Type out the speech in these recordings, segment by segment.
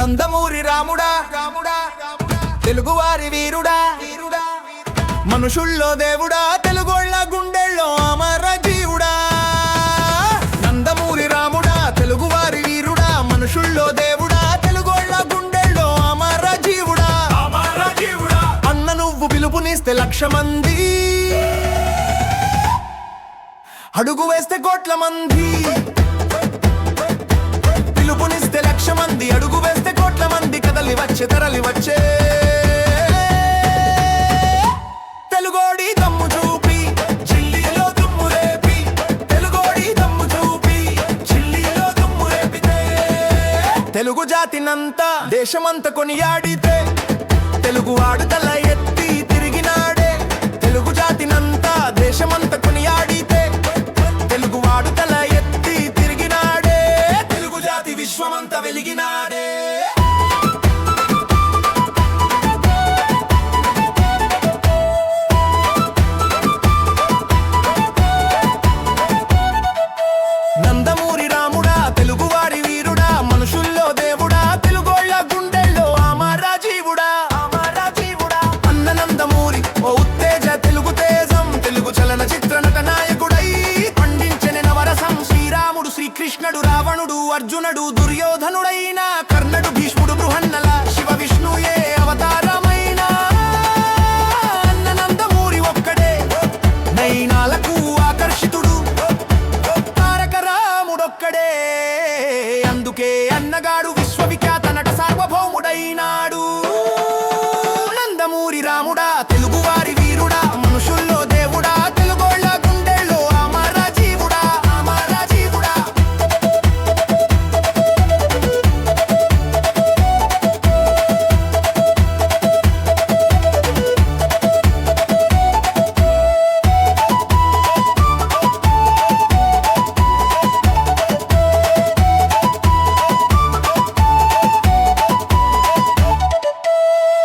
నందమూరి రాముడా తెలుగువారి వీరుడా మనుషుల్లో దేవుడా తెలుగోళ్ళ గుండెల్లో అమర జీవుడా. నందమూరి రాముడా తెలుగువారి వీరుడా మనుషుల్లో దేవుడా తెలుగోళ్ళ గుండెల్లో అమర జీవుడా. అన్న నువ్వు పిలుపునిస్తే 1,00,000 మంది అడుగు వేస్తే కోట్ల మంది. పిలుపునిస్తే 1,00,000 మంది అడుగు వేస్తే కోట్ల మంది కదలి వచ్చే తరలి వచ్చే తెలుగోడి దమ్ము చూపి చిల్లీలో దుమ్ము రేపి. తెలుగోడి దమ్ము చూపి చిల్లీలో దుమ్ము రేపితే తెలుగు జాతినంతా దేశమంతా కొనియాడితే తెలుగువాడు తల ఎత్తి తిరిగినాడే. తెలుగు జాతినంతా దేశమంతా కొనియాడితే తెలుగువాడు తల ఎత్తి తిరిగినాడే. తెలుగు జాతి విశ్వమంతా వెలిగినాడే. నందమూరి రాముడా తెలుగువారి వీరుడా మనుషుల్లో దేవుడా తెలుగోళ్ళ గుండెల్లో అమర జీవుడా. అన్న నందమూరి ఓ ఉత్తేజ తెలుగు తేజం తెలుగు చలన చిత్ర నట నాయకుడై పండించెన నవరసం. శ్రీరాముడు శ్రీకృష్ణుడు రావణుడు అర్జునుడు దుర్యోధనుడైన కర్ణుడు భీష్ముడు బృహన్నల శివ విష్ణుయే అవతారమైన అన్న నందమూరి ఒక్కడే నైనాలకు ఆకర్షితుడు తారక రాముడొక్కడే. అందుకే అన్నగాడు విశ్వవిఖ్యాత నట సార్వభౌముడైనాడు. నందమూరి రాముడా తెలుగువారి వీరుడా మనుషుల్లో దేవుడా తెలుగోళ్ళ గుండెల్లో అమర జీవుడా.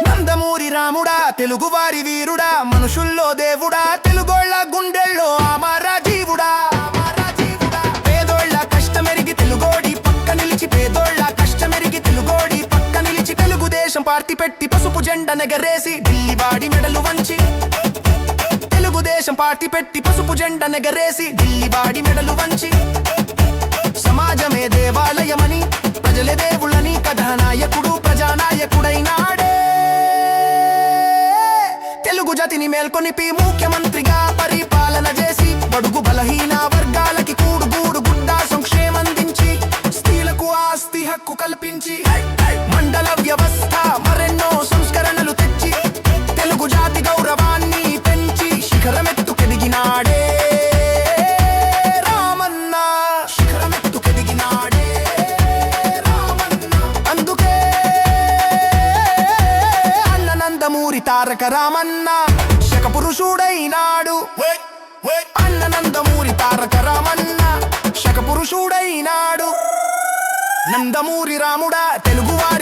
నందమూరి రాముడా తెలుగువారి వీరుడా మనుషుల్లో దేవుడా తెలుగోళ్ళ గుండెల్లో అమర జీవుడా. పేదోళ్ళ కష్టమెరిగి తెలుగోడి పక్క నిలిచి పేదోళ్ళ కష్టమెరిగి తెలుగోడి పక్క నిలిచి తెలుగుదేశం పార్టీ పెట్టి పసుపు జెండ నెగరేసి ఢిల్లీ బాడి మెడలు వంచి. తెలుగుదేశం పార్టీ పెట్టి పసుపు జెండ నెగరేసి ఢిల్లీ బాడి మెడలు వంచి. సమాజమే దేవాలయమని ప్రజలే దేవుళ్ళని కథానాయకుడు ప్రజానాయకుడైనాడే. తెలుగు జాతిని మేల్కొనిపి ముఖ్యమంత్రిగా పరిపాలన చేసి బడుగు బలహీన వర్గాలకి కూడుగూడు గుడ్డ సంక్షేమందించి స్త్రీలకు ఆస్తి హక్కు కల్పించి మండల వ్యవస్థ మరెన్నో సంస్కరణలు తెచ్చి తెలుగు జాతి గౌరవాన్ని పెంచి శిఖరమెత్తుకెదిగినాడే. రామన్న శిఖరమెత్తుకెదిగినాడే రామన్న. అందుకే అన్న నందమూరి తారక రామన్న శకపురుషుడైనాడు. అన్న నందమూరి తారక రామన్న శకపురుషుడైనాడు. నందమూరి రాముడా తెలుగువారి